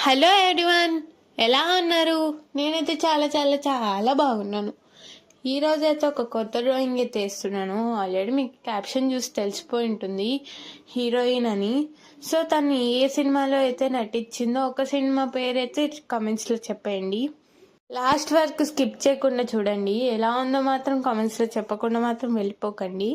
Hello everyone, ఎలా ఉన్నారు? నేనైతే చాలా చాలా చాలా బాగున్నాను. ఈరోజు అయితే ఒక కొత్త డ్రాయింగ్ అయితే వేస్తున్నాను. ఆల్రెడీ మీకు క్యాప్షన్ చూసి తెలిసిపోయి ఉంటుంది హీరోయిన్ అని. సో తను ఏ సినిమాలో అయితే నటించిందో ఒక సినిమా పేరు అయితే కమెంట్స్లో చెప్పండి. లాస్ట్ వరకు స్కిప్ చేయకుండా చూడండి. ఎలా ఉందో మాత్రం కామెంట్స్లో చెప్పకుండా మాత్రం వెళ్ళిపోకండి.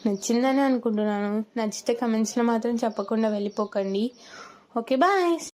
నచ్చిందని అనుకుంటున్నాను. నచ్చితే కమెంట్స్లో మాత్రం చెప్పకుండా వెళ్ళిపోకండి. Okay, bye.